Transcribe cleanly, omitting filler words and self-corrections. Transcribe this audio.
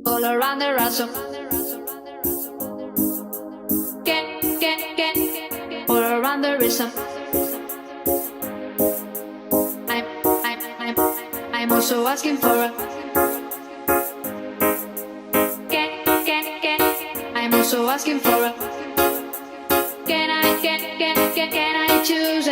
all around the ransom. All around the rhythm. I'm, I'm, I'm also asking for a. I'm also asking for a. Can I choose